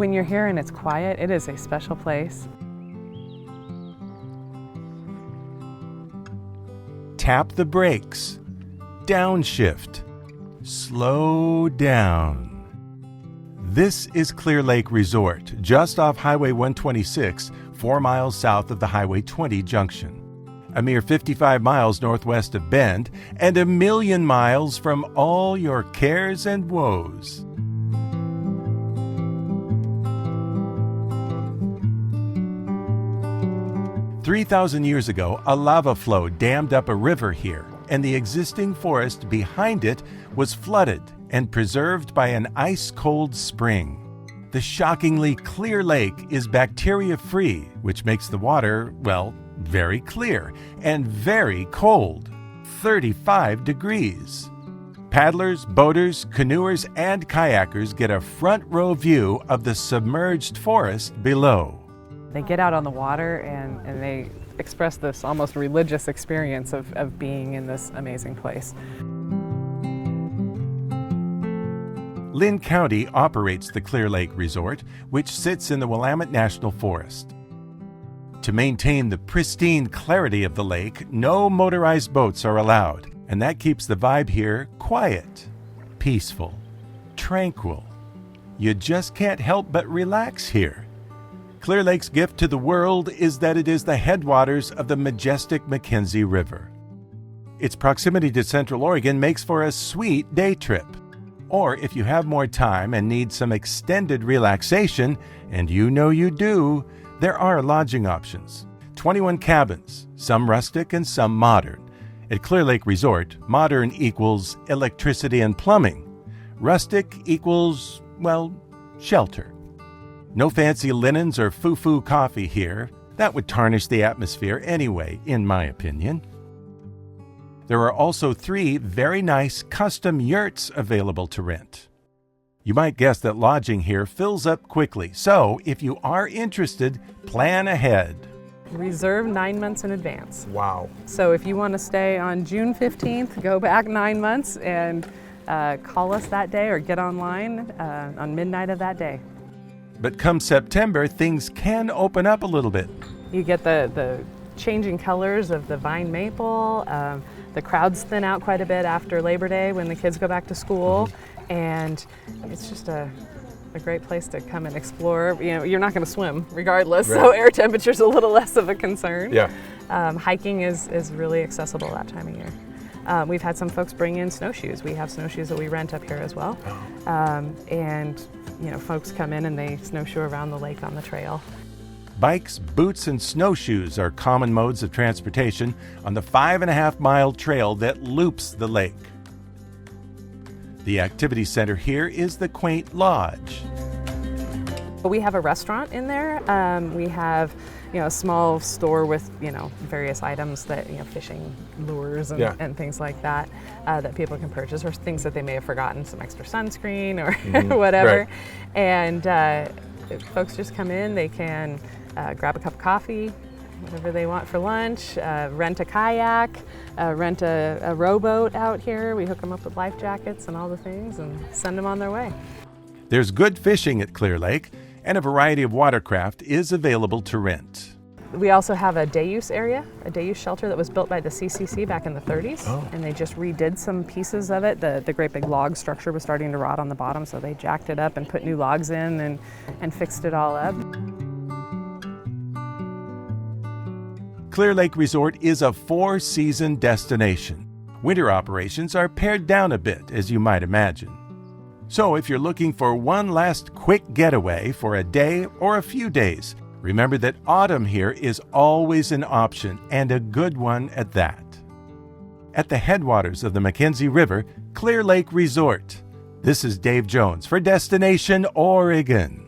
When you're here and it's quiet, it is a special place. Tap the brakes. Downshift. Slow down. This is Clear Lake Resort, just off Highway 126, 4 miles south of the Highway 20 junction. A mere 55 miles northwest of Bend, and 1,000,000 miles from all your cares and woes. "3,000 years ago, a lava flow dammed up a river here, and the existing forest behind it was flooded and preserved by an ice-cold spring. The shockingly clear lake is bacteria-free, which makes the water, well, very clear and very cold, 35 degrees. Paddlers, boaters, canoers, and kayakers get a front-row view of the submerged forest below. They get out on the water and they express this almost religious experience of being in this amazing place. Lynn County operates the Clear Lake Resort, which sits in the Willamette National Forest. To maintain the pristine clarity of the lake, no motorized boats are allowed, and that keeps the vibe here quiet, peaceful, tranquil. You just can't help but relax here. Clear Lake's gift to the world is that it is the headwaters of the majestic McKenzie River. Its proximity to Central Oregon makes for a sweet day trip. Or if you have more time and need some extended relaxation, and you know you do, there are lodging options. 21 cabins, some rustic and some modern. At Clear Lake Resort, modern equals electricity and plumbing. Rustic equals, well, shelter. No fancy linens or foo-foo coffee here. That would tarnish the atmosphere anyway, in my opinion. There are also 3 very nice custom yurts available to rent. You might guess that lodging here fills up quickly, so if you are interested, plan ahead. Reserve 9 months in advance. Wow. So if you want to stay on June 15th, go back 9 months and call us that day or get online on midnight of that day. But come September, things can open up a little bit. You get the changing colors of the vine maple. The crowds thin out quite a bit after Labor Day when the kids go back to school, and it's just a great place to come and explore. You know, you're not going to swim regardless, right. So air temperature's a little less of a concern. Yeah. Hiking is really accessible that time of year. We've had some folks bring in snowshoes. We have snowshoes that we rent up here as well. And you know, folks come in and they snowshoe around the lake on the trail. Bikes, boots, and snowshoes are common modes of transportation on the 5.5-mile trail that loops the lake. The activity center here is the quaint lodge. We have a restaurant in there. We have, you know, a small store with, you know, various items that, you know, fishing lures and things like that that people can purchase, or things that they may have forgotten, some extra sunscreen or whatever. Right. And folks just come in, they can grab a cup of coffee, whatever they want for lunch, rent a kayak, rent a rowboat out here. We hook them up with life jackets and all the things and send them on their way. There's good fishing at Clear Lake, and a variety of watercraft is available to rent. We also have a day use area, a day use shelter that was built by the CCC back in the 30s. And they just redid some pieces of it. The great big log structure was starting to rot on the bottom, so they jacked it up and put new logs in and fixed it all up. Clear Lake Resort is a 4-season destination. Winter operations are pared down a bit, as you might imagine. So if you're looking for one last quick getaway for a day or a few days, remember that autumn here is always an option, and a good one at that. At the headwaters of the McKenzie River, Clear Lake Resort. This is Dave Jones for Destination Oregon.